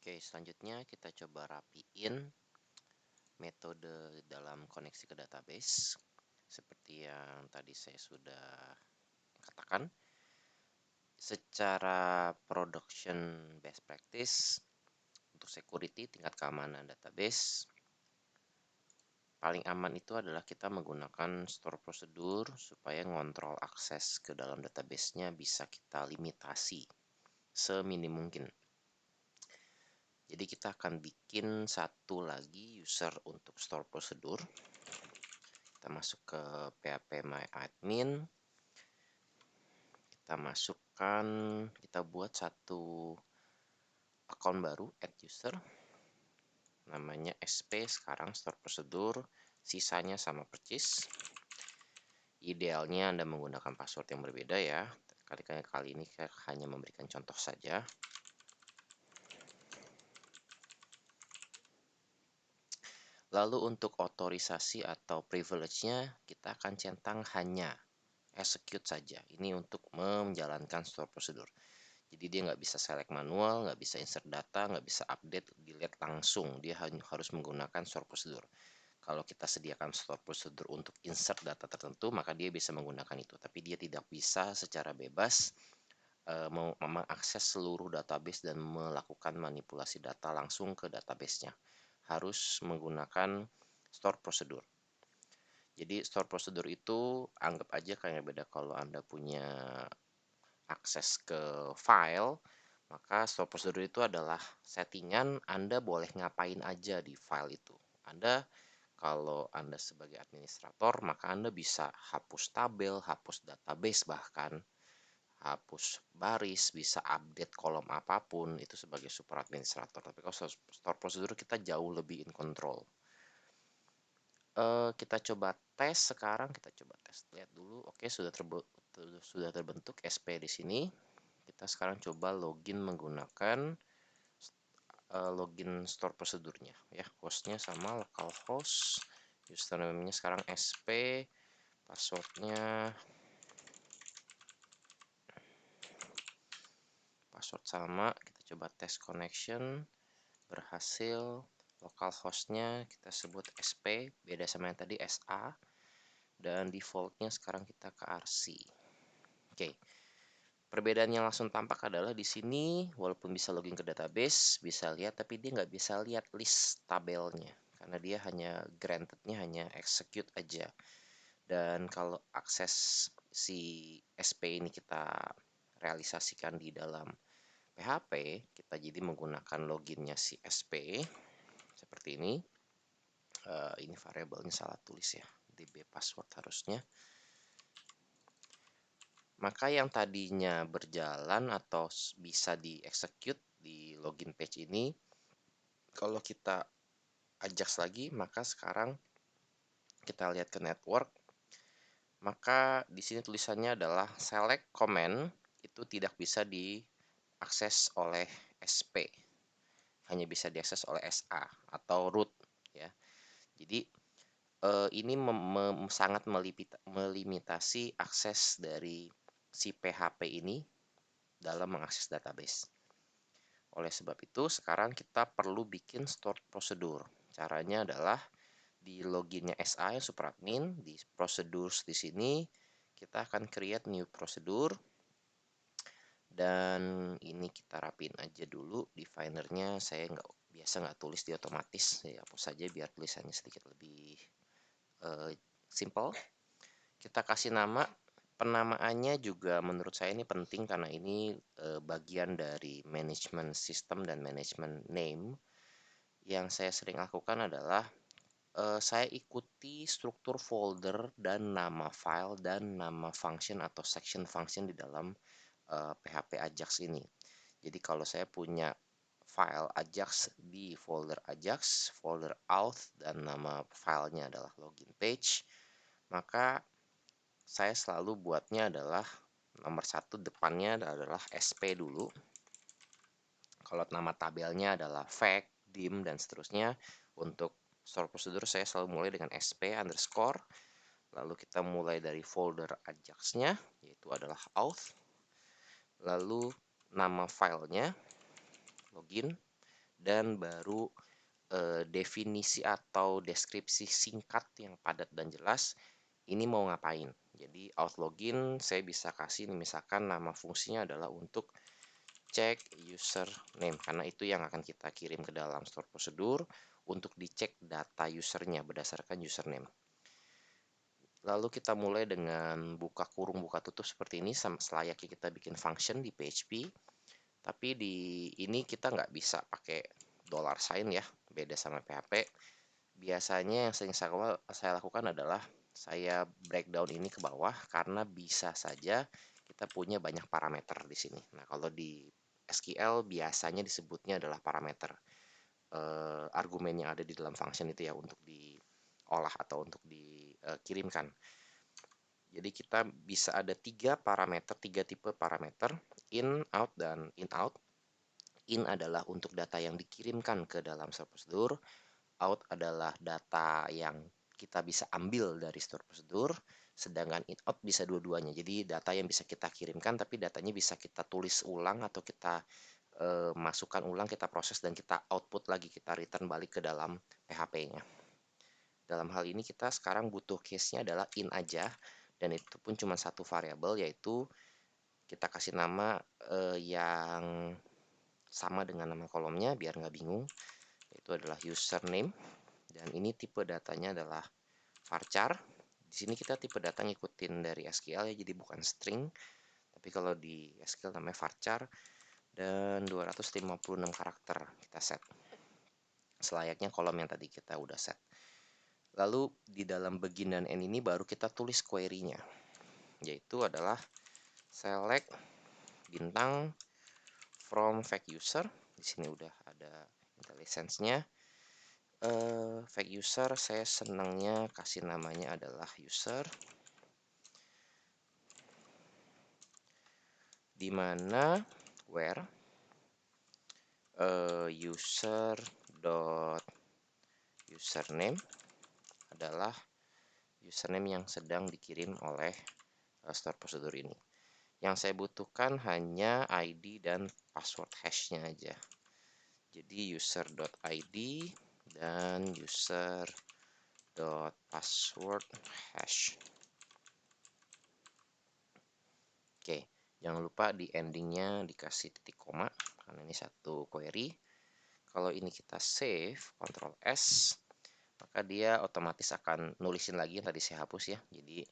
Oke, selanjutnya kita coba rapiin metode dalam koneksi ke database. Seperti yang tadi saya sudah katakan, secara production best practice untuk security tingkat keamanan database, paling aman itu adalah kita menggunakan store prosedur supaya ngontrol akses ke dalam database-nya bisa kita limitasi seminim mungkin. Jadi kita akan bikin satu lagi user untuk store prosedur. Kita masuk ke PHP My Admin. Kita buat satu akun baru, add user. Namanya SP, sekarang store prosedur, sisanya sama persis. Idealnya Anda menggunakan password yang berbeda ya. Kali ini saya hanya memberikan contoh saja. Lalu untuk otorisasi atau privilege-nya, kita akan centang hanya execute saja. Ini untuk menjalankan store prosedur. Jadi dia nggak bisa select manual, nggak bisa insert data, nggak bisa update, delete langsung. Dia harus menggunakan store prosedur. Kalau kita sediakan store prosedur untuk insert data tertentu, maka dia bisa menggunakan itu. Tapi dia tidak bisa secara bebas mengakses seluruh database dan melakukan manipulasi data langsung ke database-nya. Harus menggunakan store prosedur. Jadi store prosedur itu anggap aja kayak beda kalau Anda punya akses ke file, maka store prosedur itu adalah settingan Anda boleh ngapain aja di file itu. Kalau Anda sebagai administrator, maka Anda bisa hapus tabel, hapus database bahkan, hapus baris, bisa update kolom apapun, itu sebagai super administrator. Tapi kalau store prosedur kita jauh lebih in control. Kita coba tes sekarang, kita coba tes. Lihat dulu, oke sudah terbentuk SP di sini. Kita sekarang coba login menggunakan login store prosedurnya ya. Hostnya sama localhost, username-nya sekarang SP, password sama. Kita coba tes connection, berhasil. Localhost-nya kita sebut SP, beda sama yang tadi SA, dan defaultnya sekarang kita ke RC. Oke. Perbedaannya langsung tampak adalah di sini, walaupun bisa login ke database, bisa lihat, tapi dia nggak bisa lihat list tabelnya. Karena dia hanya grantednya hanya execute aja. Dan kalau akses si SP ini kita realisasikan di dalam PHP, kita jadi menggunakan loginnya si SP, seperti ini. Ini variabelnya salah tulis ya, db password harusnya. Maka yang tadinya berjalan atau bisa di-execute di login page ini, kalau kita Ajax lagi, maka sekarang kita lihat ke network, maka di sini tulisannya adalah select command itu tidak bisa diakses oleh SP, hanya bisa diakses oleh SA atau root ya. Jadi ini sangat melimitasi akses dari si PHP ini dalam mengakses database. Oleh sebab itu, sekarang kita perlu bikin store prosedur. Caranya adalah di loginnya SA yang superadmin, di procedures di sini, kita akan create new procedure. Dan ini kita rapiin aja dulu, definernya saya biasa nggak tulis di otomatis, saya hapus saja biar tulisannya sedikit lebih simple. Kita kasih nama. Penamaannya juga menurut saya ini penting karena ini bagian dari management system dan management name. Yang saya sering lakukan adalah saya ikuti struktur folder dan nama file dan nama function atau section function di dalam PHP Ajax ini. Jadi kalau saya punya file Ajax di folder Ajax, folder auth, dan nama filenya adalah login page, maka saya selalu buatnya adalah nomor 1 depannya adalah SP dulu. Kalau nama tabelnya adalah fact, dim, dan seterusnya, untuk store prosedur saya selalu mulai dengan SP underscore. Lalu kita mulai dari folder Ajax-nya, yaitu adalah auth. Lalu nama filenya, login, dan baru definisi atau deskripsi singkat yang padat dan jelas, ini mau ngapain. Jadi out login saya bisa kasih misalkan nama fungsinya adalah untuk cek username, karena itu yang akan kita kirim ke dalam store prosedur untuk dicek data usernya berdasarkan username. Lalu kita mulai dengan buka kurung, buka tutup seperti ini, selayaknya kita bikin function di PHP. Tapi di ini kita nggak bisa pakai $sign ya, beda sama PHP. Biasanya yang sering saya lakukan adalah saya breakdown ini ke bawah karena bisa saja kita punya banyak parameter di sini. Nah, kalau di SQL biasanya disebutnya adalah parameter, argumen yang ada di dalam function itu ya untuk diolah atau untuk dikirimkan. Jadi kita bisa ada tiga tipe parameter, in, out, dan in out. In adalah untuk data yang dikirimkan ke dalam store prosedur, out adalah data yang kita bisa ambil dari store prosedur, sedangkan in out bisa dua-duanya. Jadi data yang bisa kita kirimkan, tapi datanya bisa kita tulis ulang atau kita masukkan ulang, kita proses dan kita output lagi, kita return balik ke dalam PHP-nya. Dalam hal ini kita sekarang butuh case-nya adalah in aja, dan itu pun cuma satu variabel, yaitu kita kasih nama yang sama dengan nama kolomnya biar nggak bingung, yaitu adalah username, dan ini tipe datanya adalah varchar. Di sini kita tipe data ngikutin dari SQL ya, jadi bukan string, tapi kalau di SQL namanya varchar, dan 256 karakter kita set, selayaknya kolom yang tadi kita udah set. Lalu di dalam begin dan end ini baru kita tulis query-nya, yaitu adalah select bintang from fake user. Di sini udah ada IntelliSense-nya. Fake user saya senangnya kasih namanya adalah user, dimana where user dot username adalah username yang sedang dikirim oleh store prosedur ini. Yang saya butuhkan hanya ID dan password hash-nya aja. Jadi user.id dan user.password hash. Oke, jangan lupa di endingnya dikasih titik koma karena ini satu query. Kalau ini kita save, Ctrl S, maka dia otomatis akan nulisin lagi yang tadi saya hapus ya. Jadi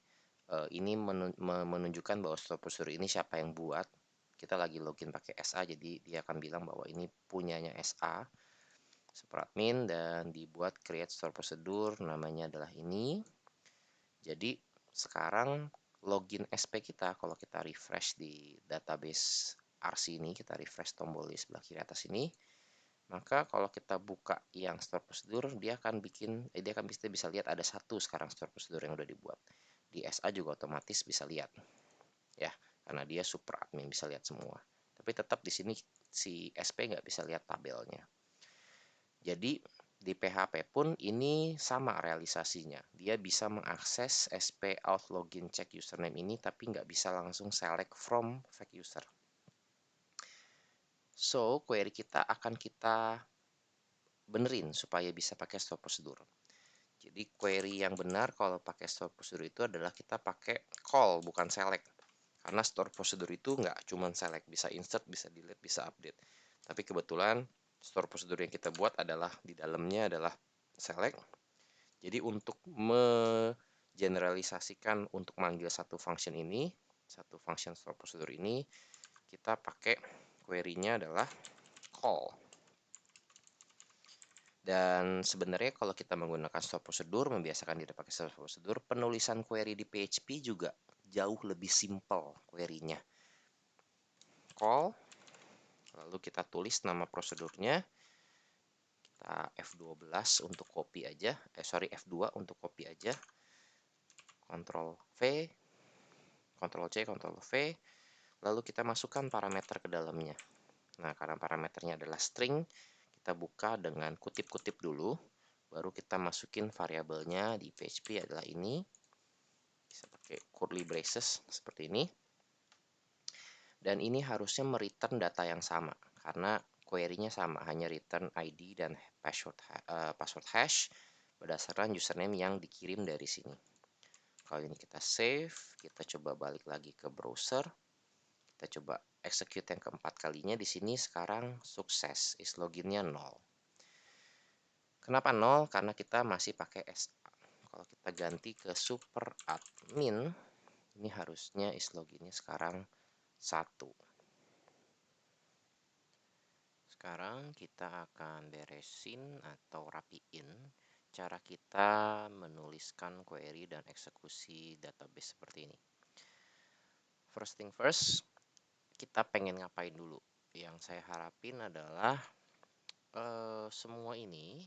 ini menunjukkan bahwa store prosedur ini siapa yang buat. Kita lagi login pakai SA, jadi dia akan bilang bahwa ini punyanya SA, superadmin, dan dibuat create store prosedur, namanya adalah ini. Jadi sekarang login SP kita, kalau kita refresh di database RC ini, kita refresh tombol di sebelah kiri atas ini, maka kalau kita buka yang store prosedur, dia akan bisa lihat ada satu sekarang store prosedur yang udah dibuat. Di SA juga otomatis bisa lihat, ya, karena dia super admin bisa lihat semua. Tapi tetap di sini si SP nggak bisa lihat tabelnya. Jadi di PHP pun ini sama realisasinya. Dia bisa mengakses SP out login check username ini, tapi nggak bisa langsung select from fake user. So, query kita akan kita benerin supaya bisa pakai store prosedur. Jadi query yang benar kalau pakai store prosedur itu adalah kita pakai call, bukan select. Karena store prosedur itu nggak cuma select, bisa insert, bisa delete, bisa update. Tapi kebetulan store prosedur yang kita buat adalah di dalamnya adalah select. Jadi untuk generalisasikan untuk manggil satu function ini, satu function store prosedur ini, kita pakai query-nya adalah call. Dan sebenarnya kalau kita menggunakan store prosedur, membiasakan diri pakai store prosedur, penulisan query di PHP juga jauh lebih simple query-nya. Call, lalu kita tulis nama prosedurnya, kita F12 untuk copy aja, F2 untuk copy aja, Ctrl V, Ctrl C, Ctrl V, lalu kita masukkan parameter ke dalamnya. Nah, karena parameternya adalah string, kita buka dengan kutip-kutip dulu, baru kita masukin variabelnya. Di PHP adalah ini, bisa pakai curly braces seperti ini, dan ini harusnya mereturn data yang sama karena query-nya sama, hanya return ID dan password hash berdasarkan username yang dikirim dari sini. Kalau ini kita save, kita coba balik lagi ke browser. Kita coba execute yang keempat kalinya. Di sini sekarang sukses, is loginnya 0. Kenapa 0? Karena kita masih pakai SA. Kalau kita ganti ke super admin, ini harusnya is loginnya sekarang 1. Sekarang kita akan beresin atau rapiin cara kita menuliskan query dan eksekusi database seperti ini. First thing first, kita pengen ngapain dulu? Yang saya harapin adalah semua ini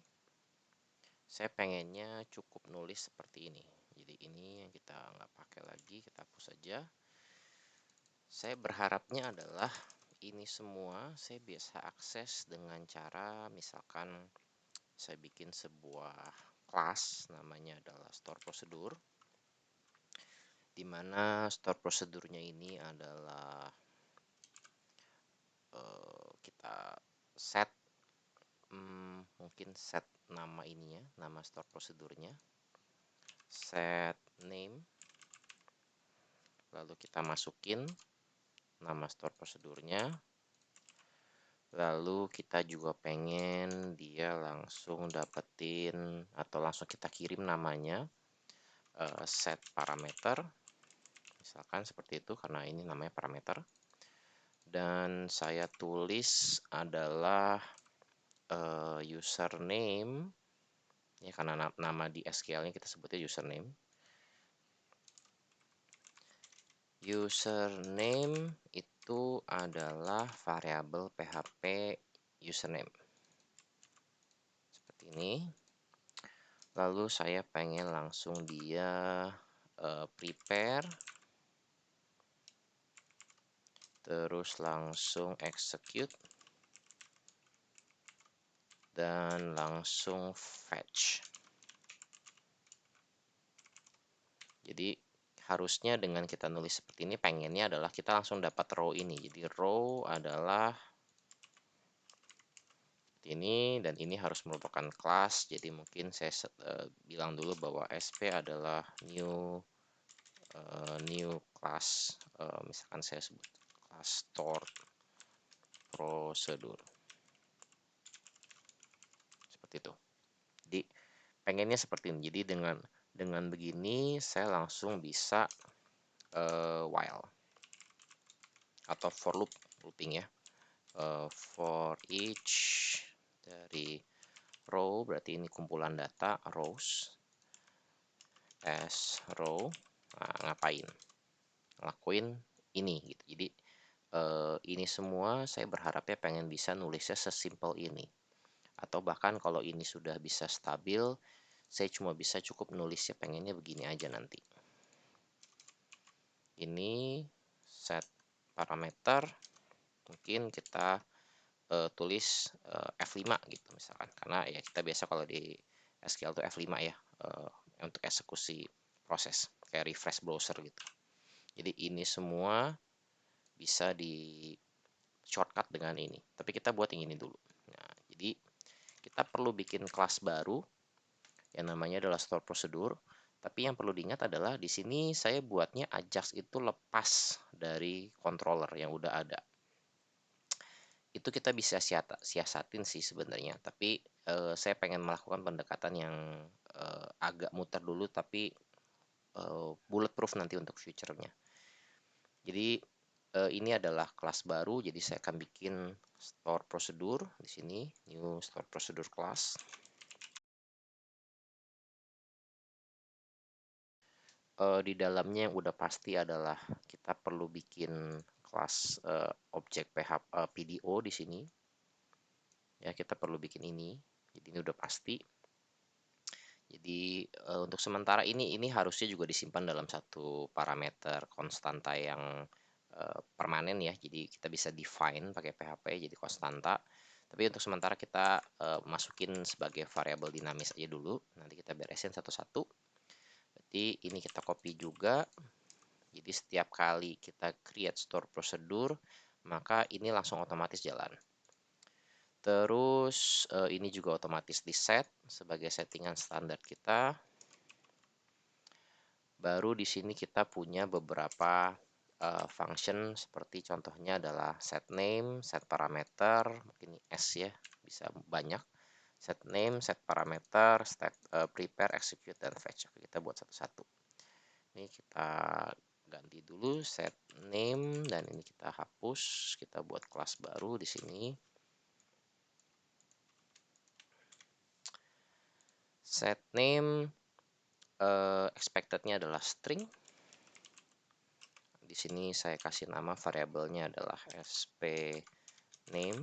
saya pengennya cukup nulis seperti ini. Jadi ini yang kita nggak pakai lagi, kita hapus saja. Saya berharapnya adalah ini semua saya bisa akses dengan cara misalkan saya bikin sebuah kelas namanya adalah store prosedur, di mana store prosedurnya ini adalah kita set mungkin set nama ininya, nama store prosedurnya, set name, lalu kita masukin nama store prosedurnya, lalu kita juga pengen dia langsung dapetin atau langsung kita kirim namanya set parameter, misalkan seperti itu karena ini namanya parameter, dan saya tulis adalah username ya, karena nama di SQL-nya kita sebutnya username. Username itu adalah variabel PHP username seperti ini. Lalu saya pengen langsung dia prepare, terus langsung execute, dan langsung fetch. Jadi harusnya dengan kita nulis seperti ini, pengennya adalah kita langsung dapat row ini. Jadi row adalah ini, dan ini harus merupakan kelas. Jadi mungkin saya bilang dulu bahwa sp adalah new class, misalkan saya sebut class store prosedur seperti itu. Jadi pengennya seperti ini. Jadi dengan begini saya langsung bisa while atau for looping ya, for each dari row, berarti ini kumpulan data rows as row. Nah, ngapain? Ngelakuin ini gitu. Jadi ini semua saya berharapnya pengen bisa nulisnya sesimpel ini, atau bahkan kalau ini sudah bisa stabil, saya cuma bisa cukup nulisnya pengennya begini aja nanti. Ini set parameter, mungkin kita tulis F5 gitu misalkan, karena ya kita biasa kalau di SQL tuh F5 ya, untuk eksekusi proses kayak refresh browser gitu. Jadi ini semua bisa di shortcut dengan ini, tapi kita buat yang ini dulu. Nah, jadi kita perlu bikin kelas baru yang namanya adalah store prosedur. Tapi yang perlu diingat adalah di sini saya buatnya Ajax itu lepas dari controller yang udah ada. Itu kita bisa siasatin sih sebenarnya, tapi saya pengen melakukan pendekatan yang agak muter dulu, tapi bulletproof nanti untuk future-nya. Jadi ini adalah kelas baru, jadi saya akan bikin store prosedur di sini, new store prosedur class. Di dalamnya yang udah pasti adalah kita perlu bikin kelas objek PDO di sini. Ya, kita perlu bikin ini. Jadi ini udah pasti. Jadi untuk sementara ini harusnya juga disimpan dalam satu parameter konstanta yang permanen ya. Jadi kita bisa define pakai PHP jadi konstanta. Tapi untuk sementara kita masukin sebagai variabel dinamis aja dulu. Nanti kita beresin satu-satu. Berarti ini kita copy juga. Jadi setiap kali kita create store prosedur, maka ini langsung otomatis jalan. Terus ini juga otomatis di set sebagai settingan standar kita. Baru di sini kita punya beberapa function seperti contohnya adalah set name, set parameter, ini S ya, bisa banyak. Set name, set parameter, prepare, execute, dan fetch. Oke, kita buat satu-satu. Ini kita ganti dulu set name dan ini kita hapus. Kita buat kelas baru di sini. Set name expected-nya adalah string. Di sini saya kasih nama variabelnya adalah sp name.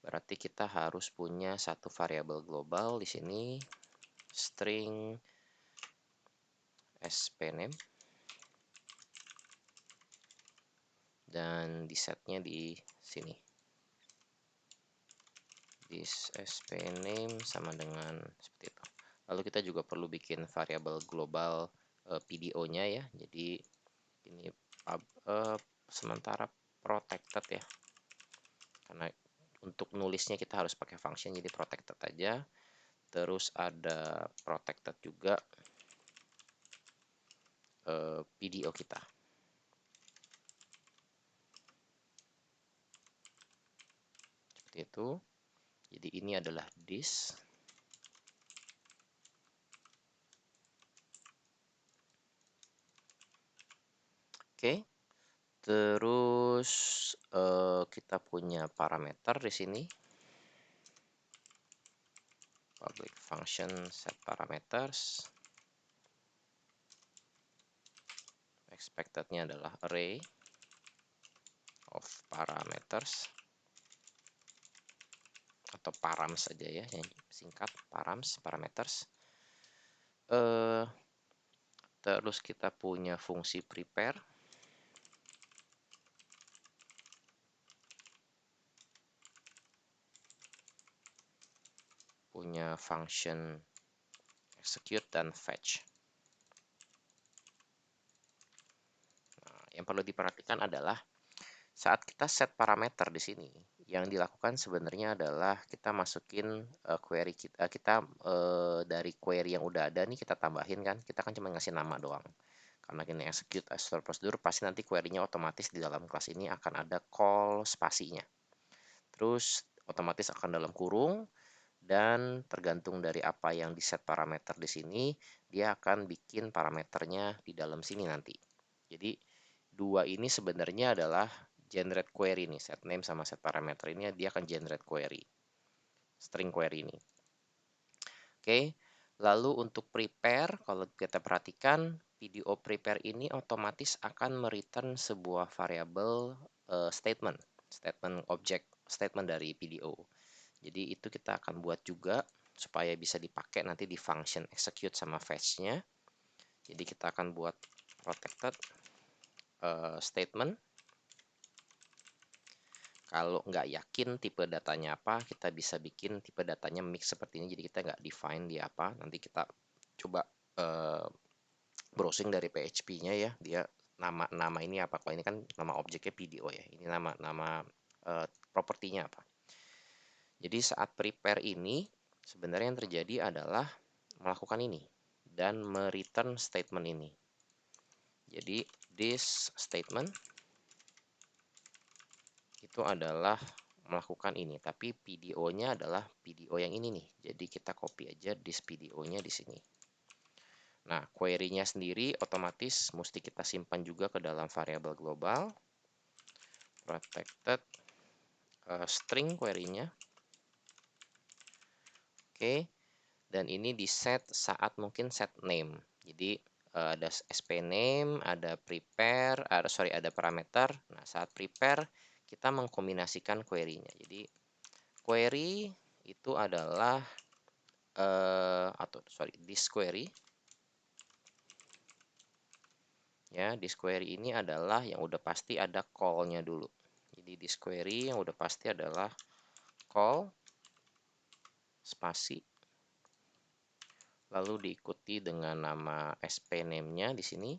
Berarti kita harus punya satu variabel global di sini string spname dan di setnya di sini. This spname sama dengan seperti itu. Lalu kita juga perlu bikin variabel global PDO-nya ya. Jadi ini sementara protected ya. Karena untuk nulisnya kita harus pakai function, jadi protected aja. Terus ada protected juga PDO kita. Seperti itu. Jadi ini adalah this. Oke. Terus kita punya parameter di sini. Public function set parameters. Expected-nya adalah array of parameters atau params saja ya, yang singkat params parameters. Terus kita punya fungsi prepare. Punya function execute dan fetch. Nah, yang perlu diperhatikan adalah saat kita set parameter di sini, yang dilakukan sebenarnya adalah kita masukin query kita, dari query yang udah ada nih kita tambahin kan, kita kan cuma ngasih nama doang. Karena gini execute as store prosedur, pasti nanti query-nya otomatis di dalam kelas ini akan ada call spasinya. Terus otomatis akan dalam kurung. Dan tergantung dari apa yang di set parameter di sini, dia akan bikin parameternya di dalam sini nanti. Jadi dua ini sebenarnya adalah generate query nih, set name sama set parameter ini dia akan generate query, string query ini. Oke, lalu untuk prepare, kalau kita perhatikan PDO prepare ini otomatis akan mereturn sebuah variabel statement object statement dari PDO. Jadi itu kita akan buat juga supaya bisa dipakai nanti di function execute sama fetch-nya. Jadi kita akan buat protected statement. Kalau nggak yakin tipe datanya apa, kita bisa bikin tipe datanya mix seperti ini. Jadi kita nggak define dia apa. Nanti kita coba browsing dari PHP-nya ya. Dia nama ini apa? Kalau ini kan nama objeknya PDO ya. Ini nama propertinya apa? Jadi saat prepare ini sebenarnya yang terjadi adalah melakukan ini dan mereturn statement ini. Jadi this statement itu adalah melakukan ini, tapi PDO-nya adalah PDO yang ini nih. Jadi kita copy aja this PDO-nya di sini. Nah, query-nya sendiri otomatis mesti kita simpan juga ke dalam variabel global protected string query-nya. Oke. Dan ini di set saat mungkin set name. Jadi ada sp name, ada prepare, ada parameter. Nah, saat prepare kita mengkombinasikan query-nya. Jadi query itu adalah this query. Ya, this query ini adalah yang udah pasti ada call-nya dulu. Jadi this query yang udah pasti adalah call spasi lalu diikuti dengan nama sp name-nya di sini.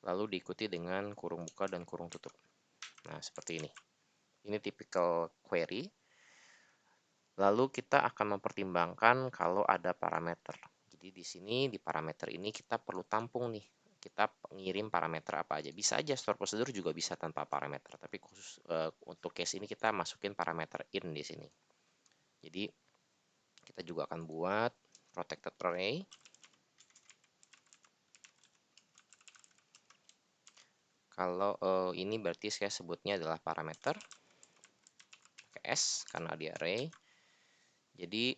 lalu diikuti dengan kurung buka dan kurung tutup. Nah, seperti ini. Ini typical query. Lalu kita akan mempertimbangkan kalau ada parameter. Jadi di sini di parameter ini kita perlu tampung nih. Kita ngirim parameter apa aja. Bisa aja store procedure juga bisa tanpa parameter. Tapi khusus untuk case ini kita masukin parameter in di sini. Jadi kita juga akan buat protected array. Kalau ini berarti saya sebutnya adalah parameter. Pakai S karena di array. Jadi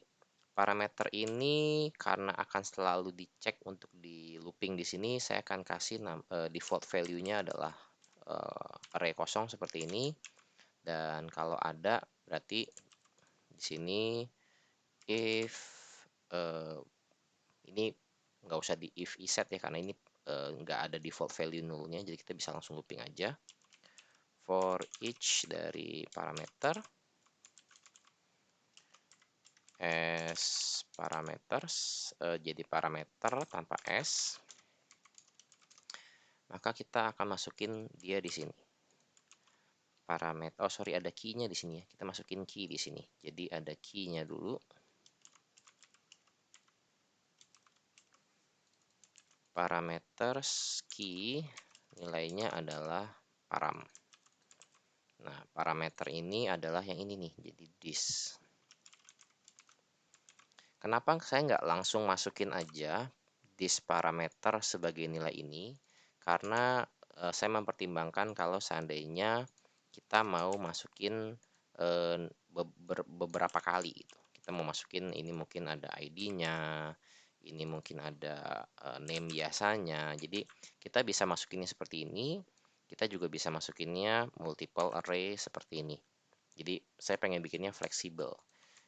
parameter ini karena akan selalu dicek untuk di looping di sini, saya akan kasih default value-nya adalah array kosong seperti ini. Dan kalau ada berarti di sini if ini nggak usah di if iset ya karena ini nggak ada default value nullnya, jadi kita bisa langsung looping aja. For each dari parameter as parameters, jadi parameter tanpa s, maka kita akan masukin dia di sini. Parameter, oh sorry ada key-nya di sini ya. Kita masukin key di sini. Jadi ada key-nya dulu. Parameters key nilainya adalah param. Nah, parameter ini adalah yang ini nih, jadi this. Kenapa saya nggak langsung masukin aja this parameter sebagai nilai ini? Karena saya mempertimbangkan kalau seandainya kita mau masukin beberapa kali gitu. Kita mau masukin ini mungkin ada ID-nya, ini mungkin ada name biasanya. Jadi kita bisa masukinnya seperti ini, kita juga bisa masukinnya multiple array seperti ini. Jadi saya pengen bikinnya fleksibel.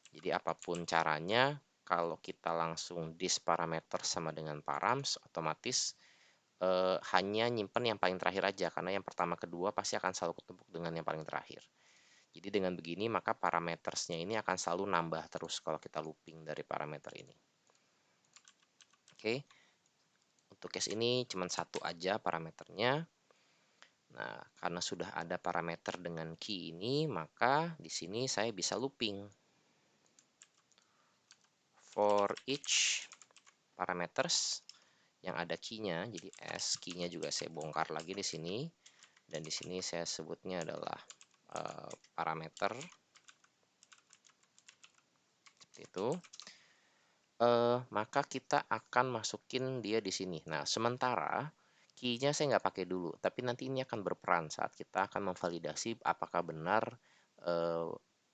Jadi apapun caranya, kalau kita langsung this parameter sama dengan params, otomatis hanya nyimpen yang paling terakhir aja, karena yang pertama kedua pasti akan selalu ketumpuk dengan yang paling terakhir. Jadi dengan begini maka parametersnya ini akan selalu nambah terus kalau kita looping dari parameter ini. Oke, untuk case ini cuma satu aja parameternya. Nah, karena sudah ada parameter dengan key ini, maka di sini saya bisa looping. For each parameters yang ada key-nya, jadi s key-nya juga saya bongkar lagi di sini, dan di sini saya sebutnya adalah parameter seperti itu. Maka kita akan masukin dia di sini. Nah, sementara key-nya saya nggak pakai dulu, tapi nanti ini akan berperan saat kita akan memvalidasi apakah benar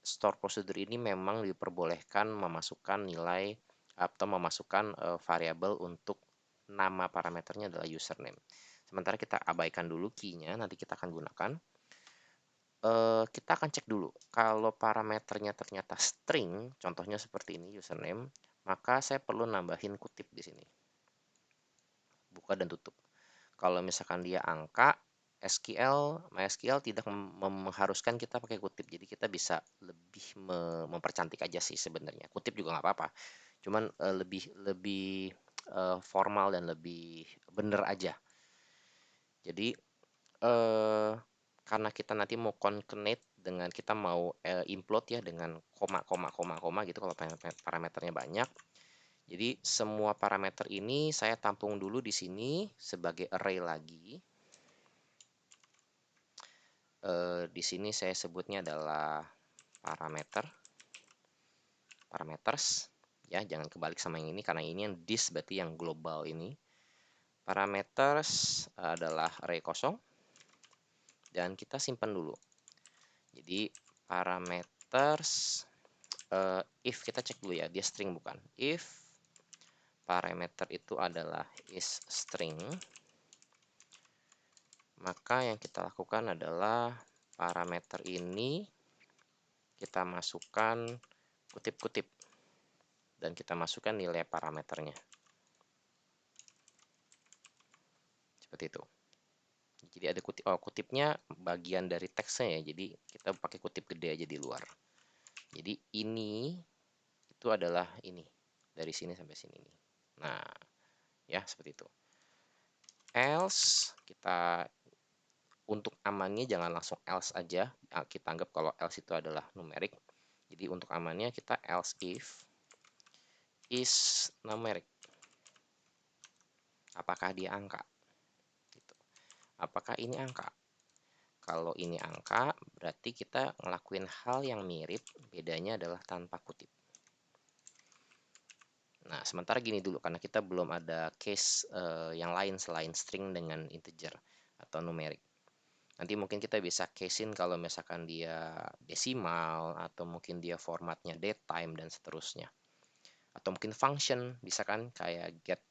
store procedure ini memang diperbolehkan memasukkan nilai atau memasukkan variabel untuk nama parameternya adalah username. Sementara kita abaikan dulu key-nya, nanti kita akan gunakan. Kita akan cek dulu, kalau parameternya ternyata string, contohnya seperti ini username, maka saya perlu nambahin kutip di sini. Buka dan tutup. Kalau misalkan dia angka, MySQL tidak mengharuskan kita pakai kutip, jadi kita bisa lebih mempercantik aja sih sebenarnya. Kutip juga nggak apa-apa, cuman lebih formal dan lebih bener aja. Jadi karena kita nanti mau concatenate dengan kita mau implode ya dengan koma gitu kalau parameternya banyak. Jadi semua parameter ini saya tampung dulu di sini sebagai array lagi. Di sini saya sebutnya adalah parameters ya, jangan kebalik sama yang ini karena ini yang this berarti yang global ini. Parameters adalah array kosong dan kita simpan dulu. Jadi parameters if kita cek dulu ya, dia string bukan. If parameter itu adalah is string, maka yang kita lakukan adalah parameter ini kita masukkan kutip-kutip dan kita masukkan nilai parameternya seperti itu. Jadi ada kutipnya bagian dari teksnya ya, jadi kita pakai kutip gede aja di luar. Jadi ini itu adalah ini dari sini sampai sini nih. Nah ya seperti itu. else, kita untuk amannya jangan langsung else aja, kita anggap kalau else itu adalah numerik. Jadi untuk amannya kita else if is numerik. Apakah dia angka? Gitu. Apakah ini angka? Kalau ini angka, berarti kita ngelakuin hal yang mirip, bedanya adalah tanpa kutip. Nah, sementara gini dulu, karena kita belum ada case yang lain selain string dengan integer atau numerik. Nanti mungkin kita bisa casein kalau misalkan dia desimal, atau mungkin dia formatnya datetime, dan seterusnya. Atau mungkin function, bisa kan kayak get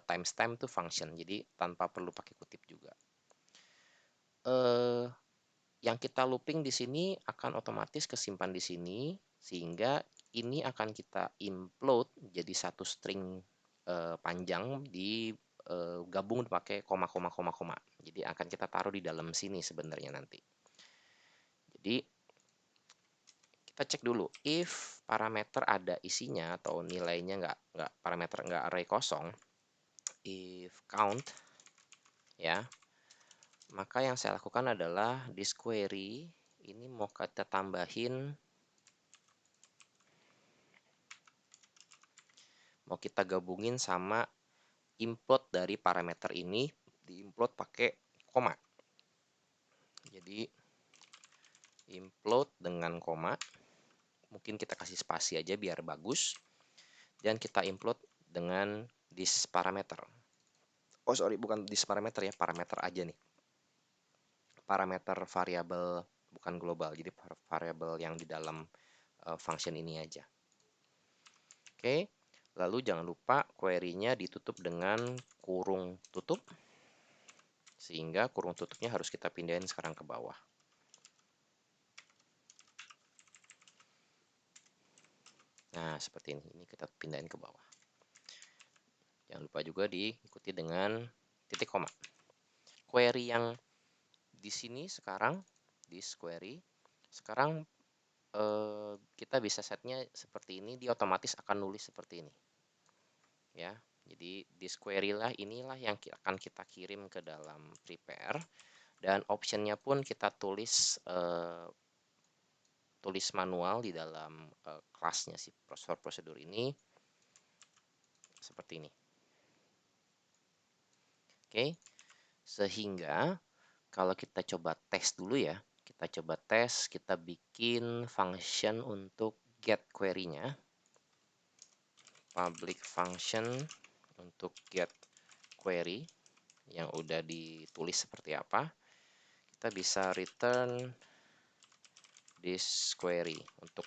timestamp itu function, jadi tanpa perlu pakai kutip juga. Yang kita looping di sini akan otomatis kesimpan di sini, sehingga ini akan kita implode jadi satu string panjang gabung pakai koma. Jadi akan kita taruh di dalam sini sebenarnya nanti. Jadi kita cek dulu if parameter ada isinya atau nilainya nggak parameter nggak array kosong, if count ya, maka yang saya lakukan adalah this query ini mau kita tambahin, mau kita gabungin sama implode dari parameter ini, diimplode pakai koma. Jadi implode dengan koma, mungkin kita kasih spasi aja biar bagus, dan kita implode dengan this parameter. Oh sorry, bukan this parameter ya, parameter aja nih. Parameter variabel bukan global, jadi variabel yang di dalam function ini aja. Oke, lalu jangan lupa query-nya ditutup dengan kurung tutup, sehingga kurung tutupnya harus kita pindahin sekarang ke bawah. Nah, seperti ini kita pindahin ke bawah. Jangan lupa juga diikuti dengan titik koma. Query yang di sini sekarang, this query, sekarang kita bisa setnya seperti ini, dia otomatis akan nulis seperti ini. Ya, jadi this query lah, inilah yang akan kita kirim ke dalam prepare, dan optionnya pun kita tulis manual di dalam kelasnya si prosedur ini seperti ini. Oke, sehingga kalau kita coba tes dulu ya, kita coba tes, kita bikin function untuk get query-nya, public function untuk get query yang udah ditulis seperti apa. Kita bisa return this query untuk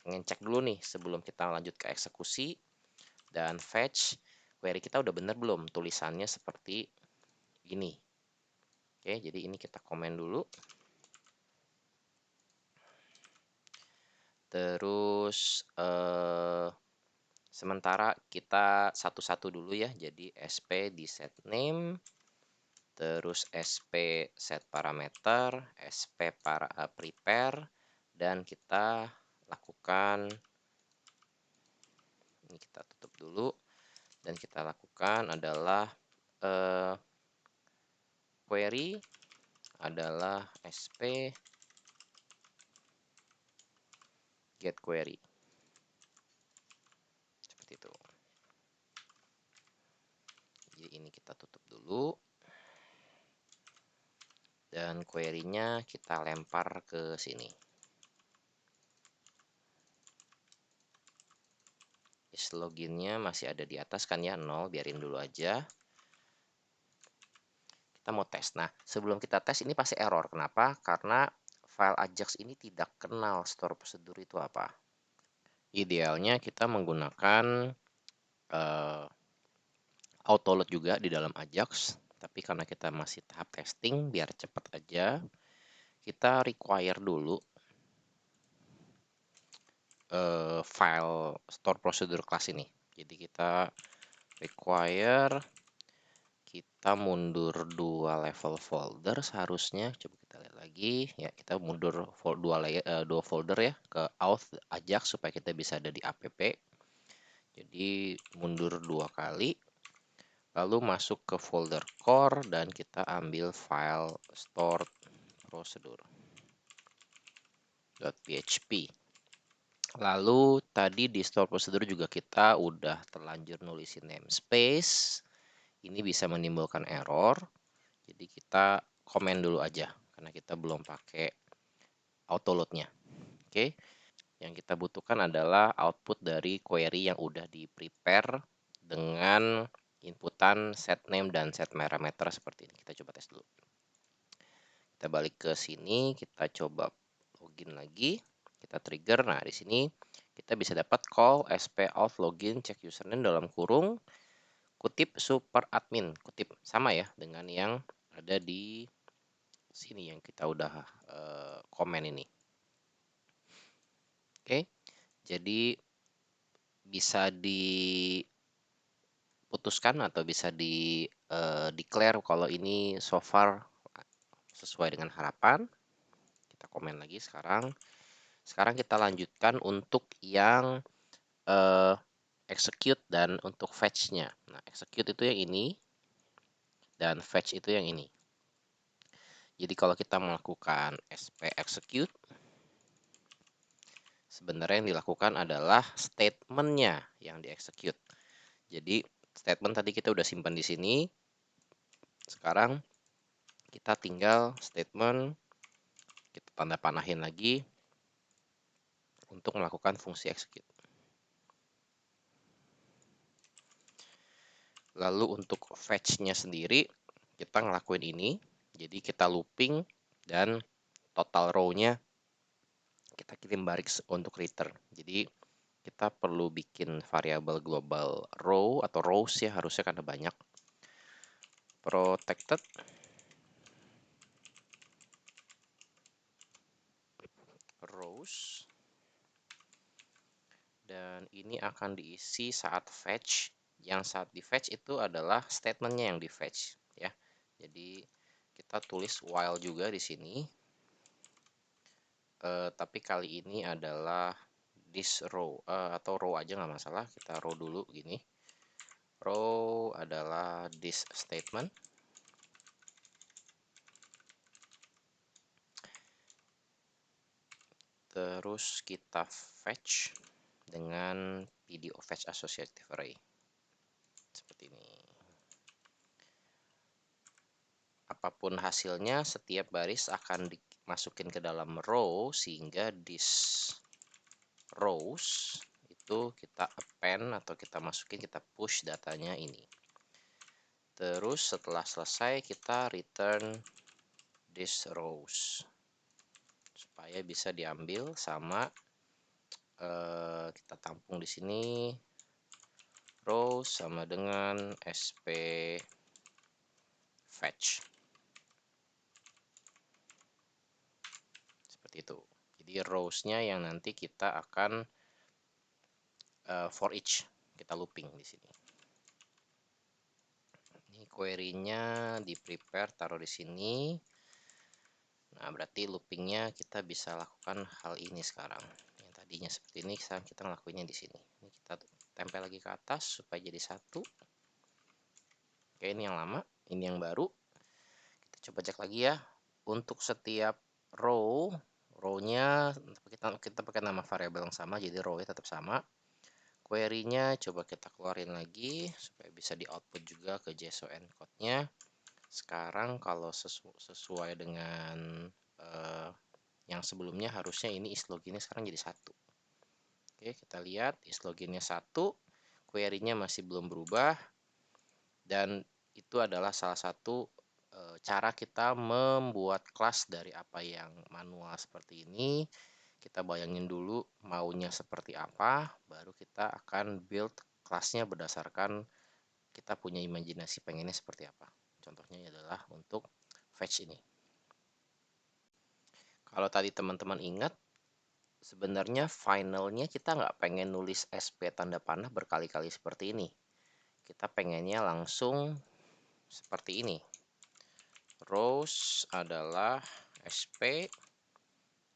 ngecek dulu nih sebelum kita lanjut ke eksekusi, dan fetch query kita udah bener belum tulisannya seperti ini. Oke, jadi ini kita komen dulu. Terus sementara kita satu-satu dulu ya. Jadi sp di set name, terus sp set parameter, sp prepare, dan kita lakukan ini, kita tutup dulu, dan kita lakukan adalah query adalah sp get query, seperti itu. Jadi ini kita tutup dulu, dan query-nya kita lempar ke sini. Is loginnya masih ada di atas kan ya, 0, biarin dulu aja. Kita mau tes. Nah, sebelum kita tes ini pasti error. Kenapa? Karena file Ajax ini tidak kenal store prosedur itu apa. Idealnya kita menggunakan autoload juga di dalam Ajax, tapi karena kita masih tahap testing, biar cepat aja, kita require dulu file store procedure class ini. Jadi kita require, kita mundur 2 level folder seharusnya. Coba kita lihat lagi ya, kita mundur 2 folder ya ke auth Ajax supaya kita bisa ada di app. Jadi mundur 2 kali, lalu masuk ke folder core dan kita ambil file stored procedure.php. Lalu tadi di store procedure juga kita udah terlanjur nulisin namespace. Ini bisa menimbulkan error. Jadi kita komen dulu aja karena kita belum pakai autoload-nya. Oke. Yang kita butuhkan adalah output dari query yang udah di prepare dengan inputan set name dan set parameter seperti ini. Kita coba tes dulu. Kita balik ke sini, kita coba login lagi, kita trigger. Nah, di sini kita bisa dapat call sp auth login check username dalam kurung kutip super admin, kutip sama ya dengan yang ada di sini yang kita udah komen ini. Oke, jadi bisa diputuskan atau bisa di declare kalau ini so far sesuai dengan harapan. Kita komen lagi sekarang. Sekarang kita lanjutkan untuk yang execute dan untuk fetch-nya. Nah, execute itu yang ini dan fetch itu yang ini. Jadi kalau kita melakukan sp execute, sebenarnya yang dilakukan adalah statement-nya yang di-execute. Jadi statement tadi kita udah simpan di sini. Sekarang kita tinggal statement, kita tanda panahin lagi untuk melakukan fungsi execute. Lalu untuk fetch-nya sendiri, kita ngelakuin ini. Jadi kita looping dan total row-nya kita kirim balik untuk return. Jadi kita perlu bikin variabel global row atau rows ya, harusnya karena banyak. Protected rows. Dan ini akan diisi saat fetch. Yang saat di fetch itu adalah statementnya yang di fetch ya. Jadi kita tulis while juga di sini. Tapi kali ini adalah this row atau row aja nggak masalah. Kita row dulu gini. Row adalah this statement. Terus kita fetch dengan PDO fetch associative array. Seperti ini. Apapun hasilnya, setiap baris akan dimasukin ke dalam row sehingga this rows itu kita append atau kita masukin, kita push datanya ini. Terus setelah selesai kita return this rows supaya bisa diambil sama kita tampung di sini rows sama dengan sp fetch seperti itu. Jadi rows-nya yang nanti kita akan for each kita looping di sini. Ini query-nya di prepare taruh di sini. Nah, berarti loopingnya kita bisa lakukan hal ini sekarang. Yang tadinya seperti ini, sekarang kita ngelakuinnya di sini. Ini kita tempel lagi ke atas supaya jadi satu. Oke, ini yang lama, ini yang baru. Kita coba cek lagi ya. Untuk setiap row-nya kita pakai nama variabel yang sama, jadi row-nya tetap sama. Query-nya coba kita keluarin lagi supaya bisa di output juga ke JSON code-nya. Sekarang kalau sesuai dengan yang sebelumnya harusnya ini isloginnya sekarang jadi 1. Oke, kita lihat isloginnya 1, query-nya masih belum berubah, dan itu adalah salah satu cara kita membuat kelas dari apa yang manual seperti ini. Kita bayangin dulu maunya seperti apa, baru kita akan build kelasnya berdasarkan kita punya imajinasi pengennya seperti apa. Contohnya adalah untuk fetch ini. Kalau tadi teman-teman ingat, sebenarnya finalnya kita nggak pengen nulis SP tanda panah berkali-kali seperti ini. Kita pengennya langsung seperti ini. Rows adalah SP,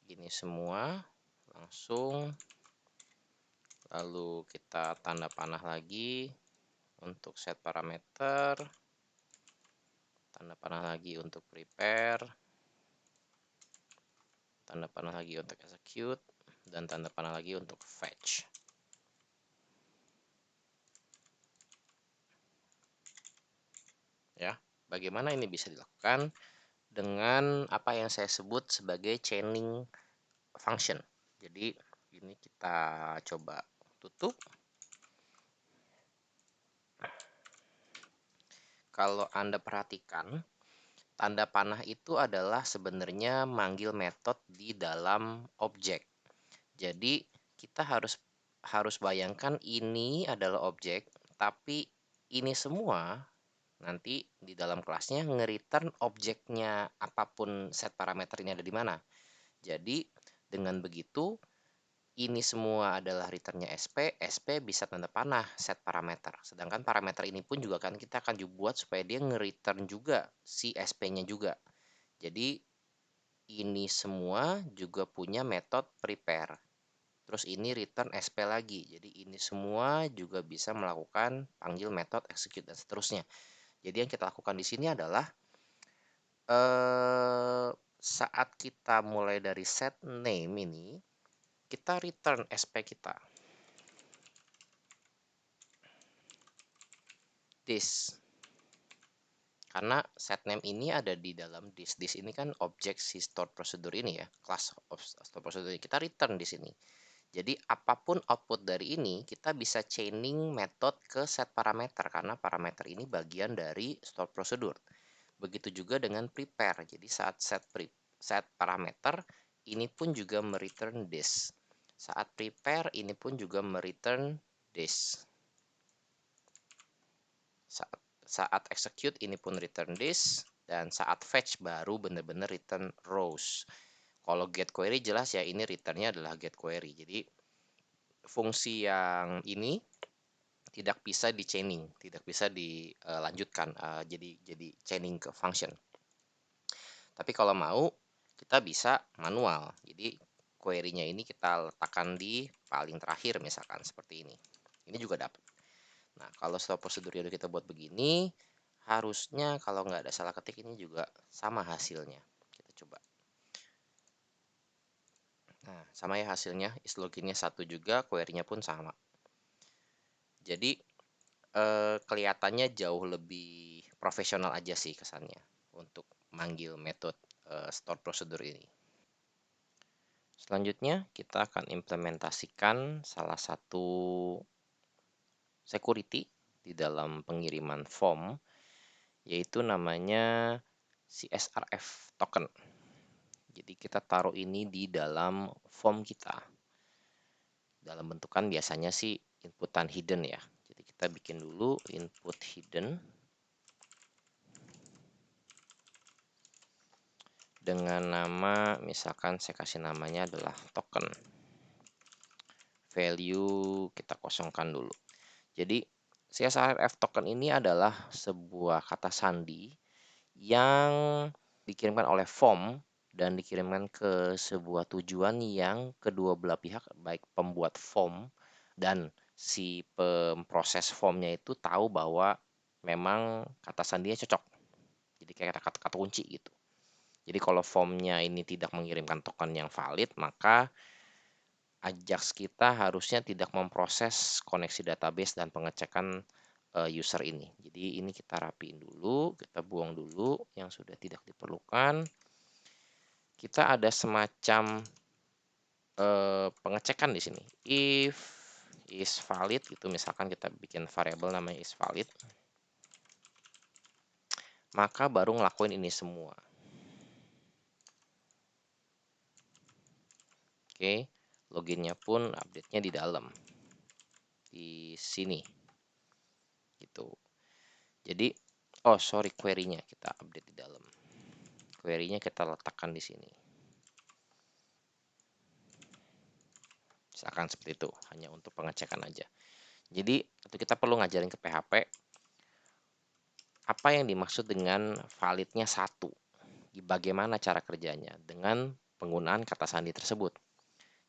ini semua, langsung. Lalu kita tanda panah lagi untuk set parameter, tanda panah lagi untuk prepare, tanda panah lagi untuk execute, dan tanda panah lagi untuk fetch. Ya, bagaimana ini bisa dilakukan? Dengan apa yang saya sebut sebagai chaining function. Jadi ini kita coba tutup. Kalau Anda perhatikan, tanda panah itu adalah sebenarnya manggil metode di dalam objek. Jadi kita harus bayangkan ini adalah objek, tapi ini semua nanti di dalam kelasnya nge-return objeknya apapun set parameter ini ada di mana. Jadi dengan begitu ini semua adalah returnnya SP, SP bisa tanda panah set parameter. Sedangkan parameter ini pun juga kan kita akan buat supaya dia nge-return juga si SP-nya juga. Jadi ini semua juga punya metode prepare. Terus ini return SP lagi. Jadi ini semua juga bisa melakukan panggil metode execute dan seterusnya. Jadi yang kita lakukan di sini adalah saat kita mulai dari set name ini, kita return SP kita. This. Karena set name ini ada di dalam this. This ini kan objek si stored procedure ini ya, class of stored procedure. Kita return di sini. Jadi apapun output dari ini kita bisa chaining method ke set parameter karena parameter ini bagian dari stored procedure. Begitu juga dengan prepare. Jadi saat set parameter ini pun juga mereturn this. Saat prepare ini pun juga mereturn this. Saat execute ini pun return this, dan saat fetch baru benar-benar return rows. Kalau get query jelas ya ini returnnya adalah get query. Jadi fungsi yang ini tidak bisa di chaining, tidak bisa dilanjutkan jadi chaining ke function. Tapi kalau mau kita bisa manual. Jadi query-nya ini kita letakkan di paling terakhir misalkan seperti ini. Ini juga dapat. Nah, kalau stop prosedurnya kita buat begini, harusnya kalau nggak ada salah ketik ini juga sama hasilnya. Kita coba. Nah, sama ya hasilnya, is loginnya 1 juga, query-nya pun sama. Jadi, kelihatannya jauh lebih profesional aja sih kesannya untuk manggil metode store procedure ini. Selanjutnya, kita akan implementasikan salah satu security di dalam pengiriman form, yaitu namanya CSRF token. Jadi kita taruh ini di dalam form kita. Dalam bentukan biasanya sih inputan hidden ya. Jadi kita bikin dulu input hidden dengan nama, misalkan saya kasih namanya adalah token. Value kita kosongkan dulu. Jadi CSRF token ini adalah sebuah kata sandi yang dikirimkan oleh form dan dikirimkan ke sebuah tujuan yang kedua belah pihak, baik pembuat form dan si pemproses formnya itu tahu bahwa memang kata sandinya cocok. Jadi kayak kata-kata kunci gitu. Jadi kalau formnya ini tidak mengirimkan token yang valid, maka Ajax kita harusnya tidak memproses koneksi database dan pengecekan user ini. Jadi ini kita rapiin dulu, kita buang dulu yang sudah tidak diperlukan. Kita ada semacam pengecekan di sini. If is valid itu misalkan kita bikin variabel namanya is valid, maka baru ngelakuin ini semua. Oke, loginnya pun update-nya di dalam, di sini, gitu. Jadi, oh sorry, query-nya kita update di dalam. Query-nya kita letakkan di sini. Misalkan seperti itu, hanya untuk pengecekan aja. Jadi, itu kita perlu ngajarin ke PHP apa yang dimaksud dengan validnya 1. Bagaimana cara kerjanya dengan penggunaan kata sandi tersebut.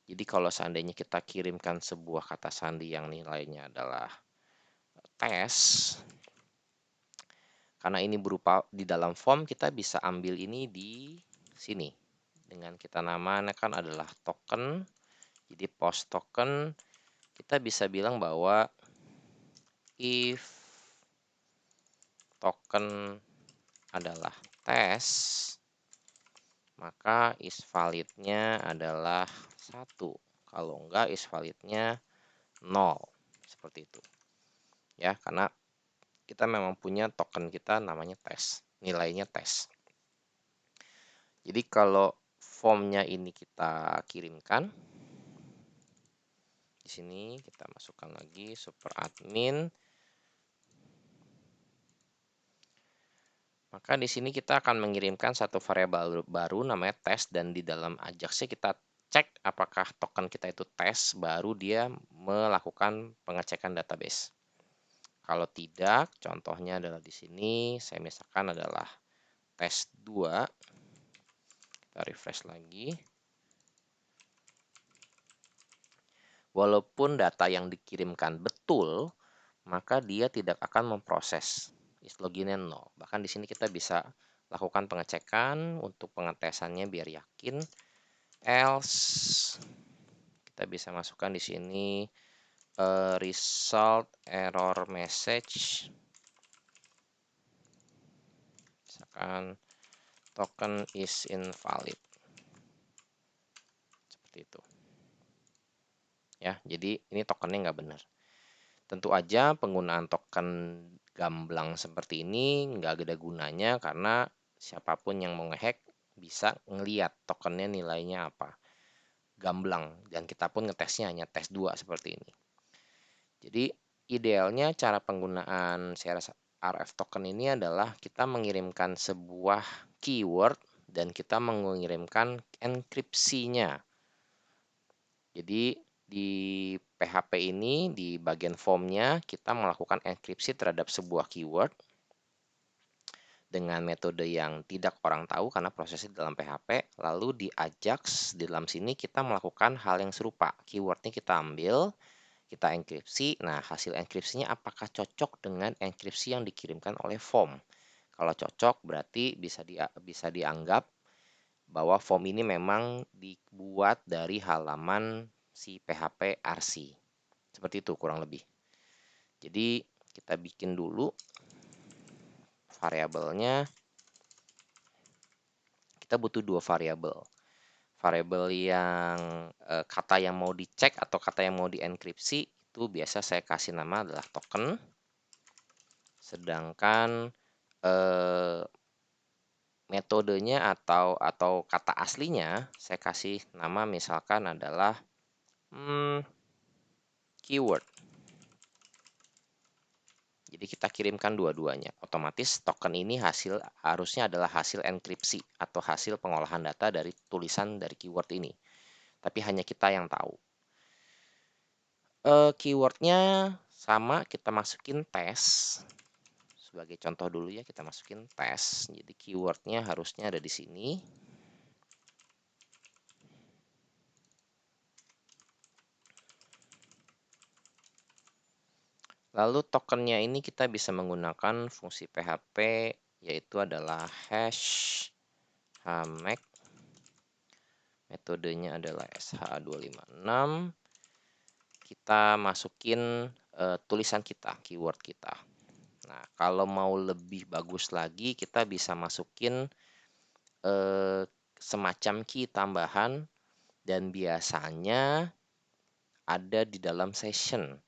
Jadi kalau seandainya kita kirimkan sebuah kata sandi yang nilainya adalah tes. Karena ini berupa di dalam form, kita bisa ambil ini di sini. Dengan kita namakan adalah token. Jadi post token, kita bisa bilang bahwa if token adalah tes, maka is validnya adalah 1. Kalau enggak, is validnya 0. Seperti itu. Ya, karena kita memang punya token kita namanya tes, nilainya tes. Jadi kalau formnya ini kita kirimkan, di sini kita masukkan lagi super admin, maka di sini kita akan mengirimkan satu variabel baru namanya tes, dan di dalam Ajax kita cek apakah token kita itu tes, baru dia melakukan pengecekan database. Kalau tidak, contohnya adalah di sini, saya misalkan adalah tes 2. Kita refresh lagi. Walaupun data yang dikirimkan betul, maka dia tidak akan memproses is loginnya 0. Bahkan di sini kita bisa lakukan pengecekan untuk pengetesannya biar yakin. Else kita bisa masukkan di sini result error message. Misalkan token is invalid. Seperti itu. Ya, jadi ini tokennya nggak benar. Tentu aja penggunaan token gamblang seperti ini nggak ada gunanya, karena siapapun yang mau ngehack bisa ngeliat tokennya nilainya apa. Gamblang, dan kita pun ngetesnya hanya tes 2 seperti ini. Jadi idealnya cara penggunaan CRF token ini adalah kita mengirimkan sebuah keyword dan kita mengirimkan enkripsinya. Jadi di PHP ini di bagian formnya kita melakukan enkripsi terhadap sebuah keyword dengan metode yang tidak orang tahu karena prosesnya dalam PHP. Lalu di Ajax di dalam sini kita melakukan hal yang serupa. Keywordnya kita ambil, kita enkripsi. Nah, hasil enkripsinya apakah cocok dengan enkripsi yang dikirimkan oleh form? Kalau cocok berarti bisa dianggap bahwa form ini memang dibuat dari halaman si PHP RC. Seperti itu kurang lebih. Jadi kita bikin dulu variabelnya. Kita butuh 2 variabel. Variabel yang kata yang mau dicek atau kata yang mau dienkripsi itu biasa saya kasih nama adalah token. Sedangkan metodenya atau kata aslinya saya kasih nama misalkan adalah keyword. Jadi kita kirimkan dua-duanya. Otomatis token ini harusnya adalah hasil enkripsi atau hasil pengolahan data dari tulisan dari keyword ini. Tapi hanya kita yang tahu. Keywordnya sama, kita masukin tes. Sebagai contoh dulu ya, kita masukin tes. Jadi keywordnya harusnya ada di sini. Lalu tokennya ini kita bisa menggunakan fungsi PHP, yaitu adalah hash hmax. Metodenya adalah sh256. Kita masukin tulisan kita, keyword kita. Nah, kalau mau lebih bagus lagi, kita bisa masukin semacam key tambahan, dan biasanya ada di dalam session.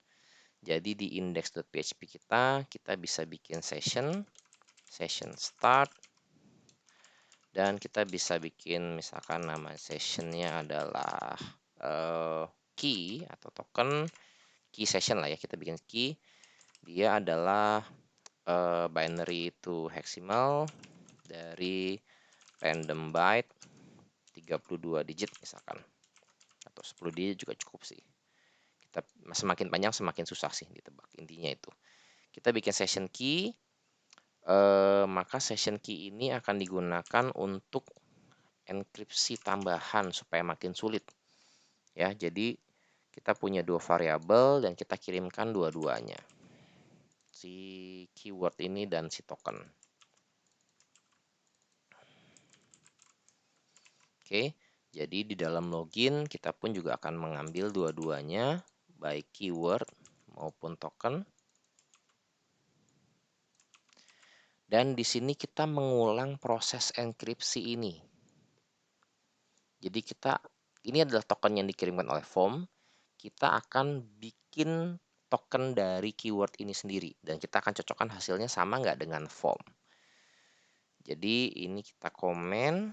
Jadi di index.php kita bisa bikin session start, dan kita bisa bikin misalkan nama sessionnya adalah key atau token key session lah ya, kita bikin key. Dia adalah binary to hexadecinal dari random byte 32 digit misalkan, atau 10 digit juga cukup sih. Kita semakin panjang semakin susah sih ditebak, intinya itu. Kita bikin session key, maka session key ini akan digunakan untuk enkripsi tambahan supaya makin sulit. Ya, jadi kita punya 2 variabel dan kita kirimkan dua-duanya. si keyword ini dan si token. Oke, jadi di dalam login kita pun juga akan mengambil dua-duanya, baik keyword maupun token. Dan di sini kita mengulang proses enkripsi ini. Jadi ini adalah token yang dikirimkan oleh form. Kita akan bikin token dari keyword ini sendiri. Dan kita akan cocokkan hasilnya sama nggak dengan form. Jadi ini kita komen.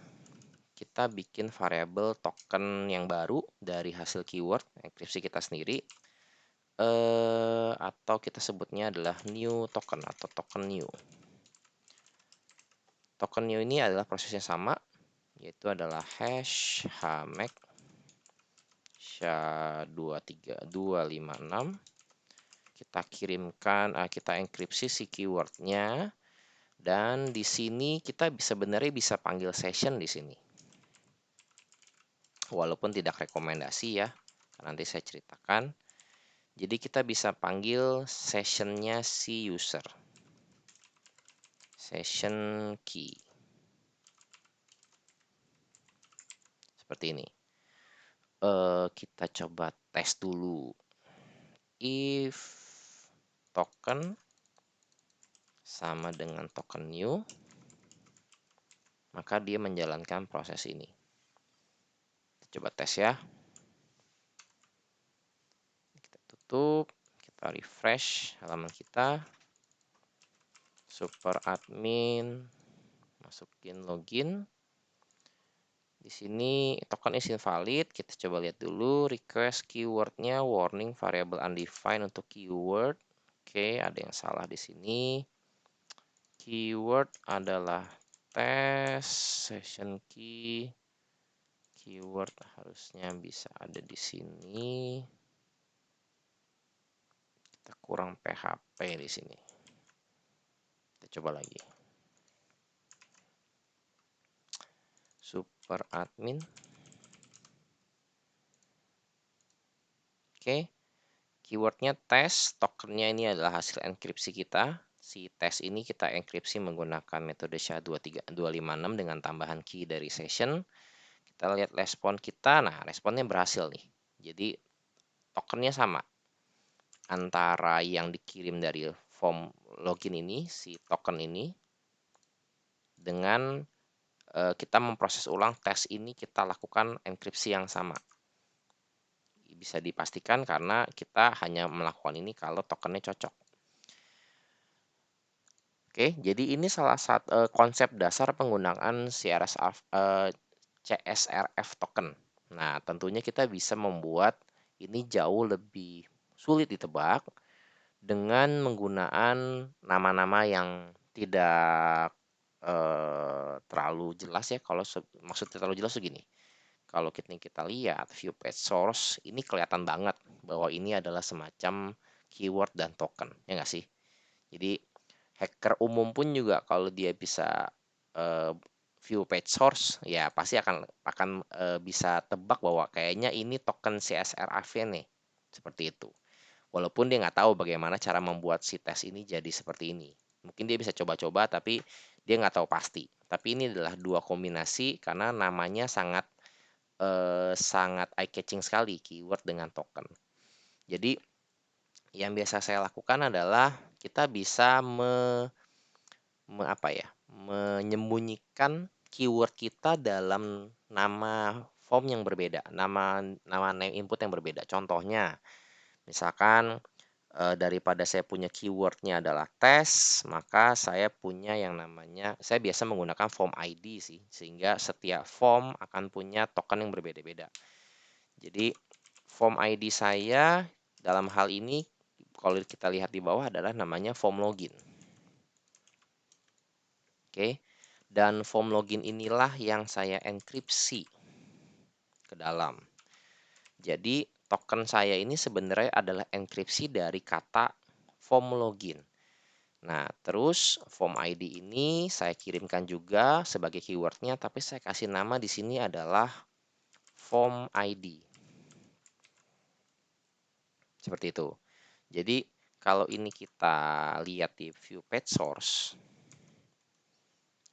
Kita bikin variabel token yang baru dari hasil keyword enkripsi kita sendiri. Atau kita sebutnya adalah new token atau token new. Token new ini adalah prosesnya sama, yaitu adalah hash hmax SHA-23256. Kita kirimkan, kita enkripsi si keywordnya, dan di sini kita sebenarnya bisa panggil session di sini. Walaupun tidak rekomendasi ya, nanti saya ceritakan. Jadi kita bisa panggil sessionnya si user, session key, seperti ini. Kita coba tes dulu. If token sama dengan token new, maka dia menjalankan proses ini. Kita coba tes ya. Kita tutup, kita refresh halaman kita. Super admin, masukin login. Di sini token is invalid. Kita coba lihat dulu request keywordnya warning variable undefined untuk keyword. Oke, ada yang salah di sini. Keyword adalah test session key. Keyword harusnya bisa ada di sini. Kita kurang PHP di sini. Kita coba lagi. Super admin. Oke. Keywordnya tes, tokennya ini adalah hasil enkripsi kita. Si tes ini kita enkripsi menggunakan metode SHA-23256 dengan tambahan key dari session. Kita lihat respon kita, nah responnya berhasil nih. Jadi tokennya sama antara yang dikirim dari form login ini, si token ini, dengan kita memproses ulang tes ini, kita lakukan enkripsi yang sama. Bisa dipastikan karena kita hanya melakukan ini kalau tokennya cocok. Oke, jadi ini salah satu konsep dasar penggunaan CSRF token. Nah, tentunya kita bisa membuat ini jauh lebih sulit ditebak dengan menggunakan nama-nama yang tidak terlalu jelas ya. Kalau maksudnya terlalu jelas begini. Kalau kita lihat view page source, ini kelihatan banget bahwa ini adalah semacam keyword dan token, ya nggak sih? Jadi hacker umum pun juga kalau dia bisa view page source, ya pasti akan bisa tebak bahwa kayaknya ini token CSRAV nih, seperti itu. Walaupun dia nggak tahu bagaimana cara membuat si tes ini jadi seperti ini. Mungkin dia bisa coba-coba, tapi dia nggak tahu pasti. Tapi ini adalah dua kombinasi karena namanya sangat eye catching sekali, keyword dengan token. Jadi yang biasa saya lakukan adalah kita bisa menyembunyikan keyword kita dalam nama form yang berbeda, nama name input yang berbeda. Contohnya, misalkan daripada saya punya keywordnya adalah tes, maka saya punya yang namanya, saya biasa menggunakan form ID sih, sehingga setiap form akan punya token yang berbeda-beda. Jadi form ID saya dalam hal ini, kalau kita lihat di bawah adalah namanya form login. Oke, dan form login inilah yang saya enkripsi ke dalam. Jadi token saya ini sebenarnya adalah enkripsi dari kata form login. Nah, terus form ID ini saya kirimkan juga sebagai keywordnya, tapi saya kasih nama di sini adalah form ID. Seperti itu. Jadi Kalau ini kita lihat di view page source,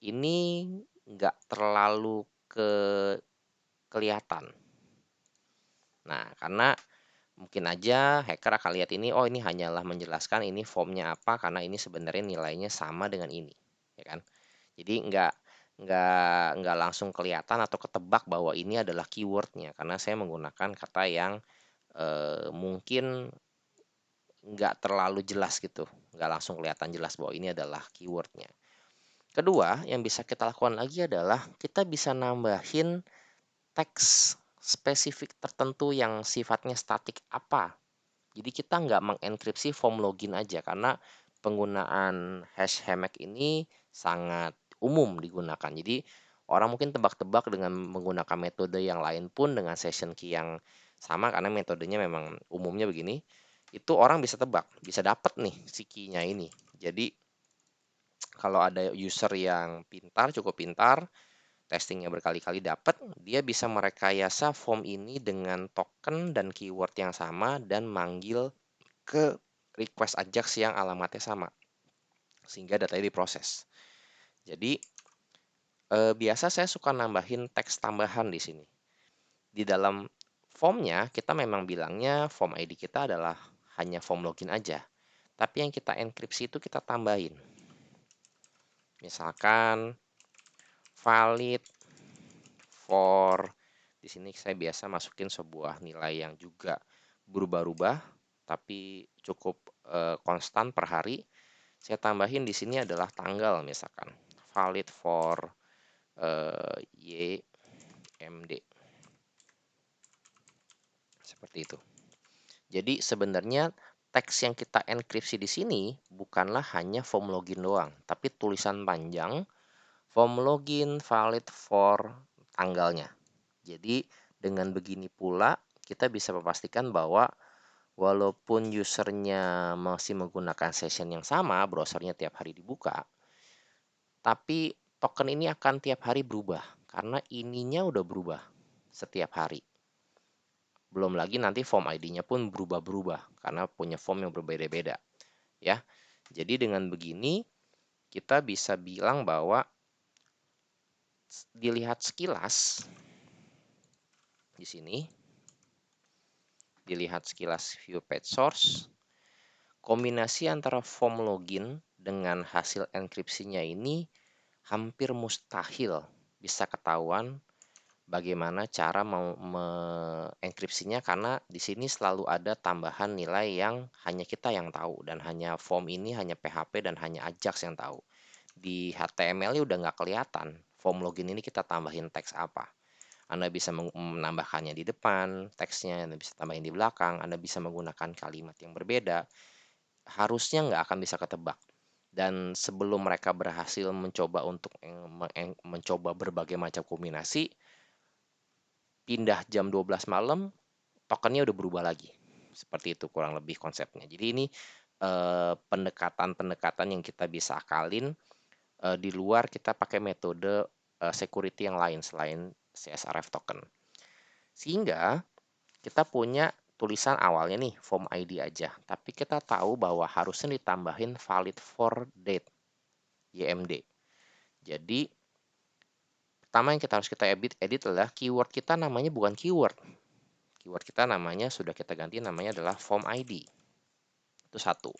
ini nggak terlalu kelihatan. Nah, karena mungkin aja hacker akan lihat ini, oh ini hanyalah menjelaskan ini formnya apa, karena ini sebenarnya nilainya sama dengan ini, ya kan? Jadi nggak langsung kelihatan atau ketebak bahwa ini adalah keywordnya, karena saya menggunakan kata yang mungkin nggak terlalu jelas gitu, nggak langsung kelihatan jelas bahwa ini adalah keywordnya. Kedua, yang bisa kita lakukan lagi adalah kita bisa nambahin teks spesifik tertentu yang sifatnya statik apa. Jadi kita nggak mengenkripsi form login aja, karena penggunaan hash HMAC ini sangat umum digunakan. Jadi orang mungkin tebak-tebak dengan menggunakan metode yang lain pun dengan session key yang sama, karena metodenya memang umumnya begini, itu orang bisa tebak, bisa dapat nih si key-nya ini. Jadi kalau ada user yang pintar, cukup pintar, testingnya berkali-kali dapat, dia bisa merekayasa form ini dengan token dan keyword yang sama dan manggil ke request Ajax yang alamatnya sama, sehingga datanya diproses. Jadi biasa saya suka nambahin teks tambahan di sini. Di dalam formnya kita memang bilangnya form ID kita adalah hanya form login aja, tapi yang kita enkripsi itu kita tambahin. Misalkan valid for, di sini saya biasa masukin sebuah nilai yang juga berubah-ubah tapi cukup konstan per hari. Saya tambahin di sini adalah tanggal, misalkan valid for YMD, seperti itu. Jadi sebenarnya teks yang kita enkripsi di sini bukanlah hanya form login doang, tapi tulisan panjang form login valid for tanggalnya. Jadi dengan begini pula kita bisa memastikan bahwa walaupun usernya masih menggunakan session yang sama, browsernya tiap hari dibuka, tapi token ini akan tiap hari berubah karena ininya udah berubah setiap hari. Belum lagi nanti form ID-nya pun berubah-berubah karena punya form yang berbeda-beda, ya. Jadi dengan begini kita bisa bilang bahwa dilihat sekilas di sini, dilihat sekilas view page source, kombinasi antara form login dengan hasil enkripsinya ini hampir mustahil bisa ketahuan bagaimana cara mau mengenkripsinya, karena di sini selalu ada tambahan nilai yang hanya kita yang tahu dan hanya form ini hanya PHP dan hanya Ajax yang tahu. Di HTML-nya udah nggak kelihatan form login ini kita tambahin teks apa. Anda bisa menambahkannya di depan teksnya, Anda bisa tambahin di belakang, Anda bisa menggunakan kalimat yang berbeda. Harusnya nggak akan bisa ketebak. Dan sebelum mereka berhasil mencoba untuk mencoba berbagai macam kombinasi, pindah jam 12 malam, tokennya udah berubah lagi. Seperti itu kurang lebih konsepnya. Jadi ini pendekatan-pendekatan yang kita bisa akalin di luar kita pakai metode security yang lain selain CSRF token. Sehingga kita punya tulisan awalnya nih form ID aja, tapi kita tahu bahwa harusnya ditambahin valid for date YMD. Jadi pertama yang kita edit adalah keyword kita namanya bukan keyword. Keyword kita namanya sudah kita ganti, namanya adalah form ID. Itu satu.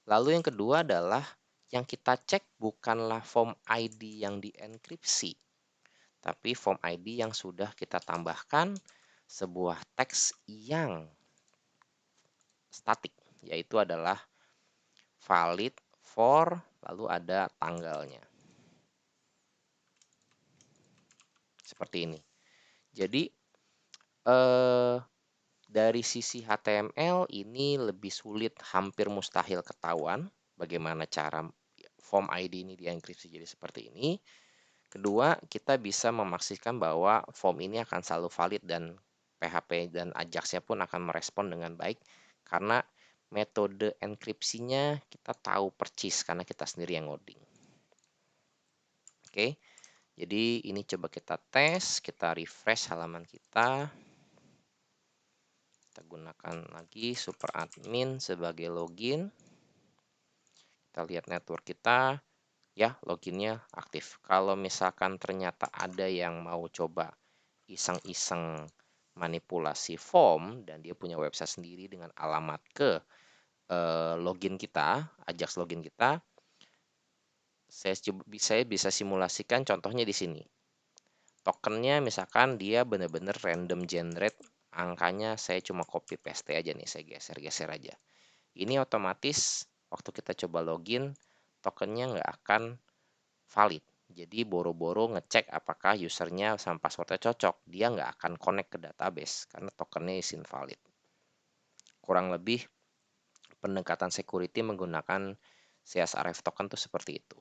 Lalu yang kedua adalah yang kita cek bukanlah form ID yang dienkripsi, tapi form ID yang sudah kita tambahkan sebuah teks yang statik, yaitu adalah valid for, lalu ada tanggalnya. Seperti ini. Jadi dari sisi HTML ini lebih sulit, hampir mustahil ketahuan bagaimana cara form ID ini dienkripsi jadi seperti ini. Kedua, kita bisa memastikan bahwa form ini akan selalu valid dan PHP dan Ajax-nya pun akan merespon dengan baik karena metode enkripsinya kita tahu percis karena kita sendiri yang ngoding. Oke, jadi ini coba kita tes, kita refresh halaman kita. Kita gunakan lagi super admin sebagai login. Kita lihat network kita, ya loginnya aktif. Kalau misalkan ternyata ada yang mau coba iseng-iseng manipulasi form dan dia punya website sendiri dengan alamat ke login kita, Ajax login kita, saya bisa simulasikan contohnya di sini. Tokennya misalkan dia benar-benar random generate, angkanya saya cuma copy paste aja nih, saya geser-geser aja. Ini otomatis waktu kita coba login, tokennya nggak akan valid. Jadi boro-boro ngecek apakah usernya sama passwordnya cocok, dia nggak akan connect ke database karena tokennya is invalid. Kurang lebih pendekatan security menggunakan CSRF token tuh seperti itu.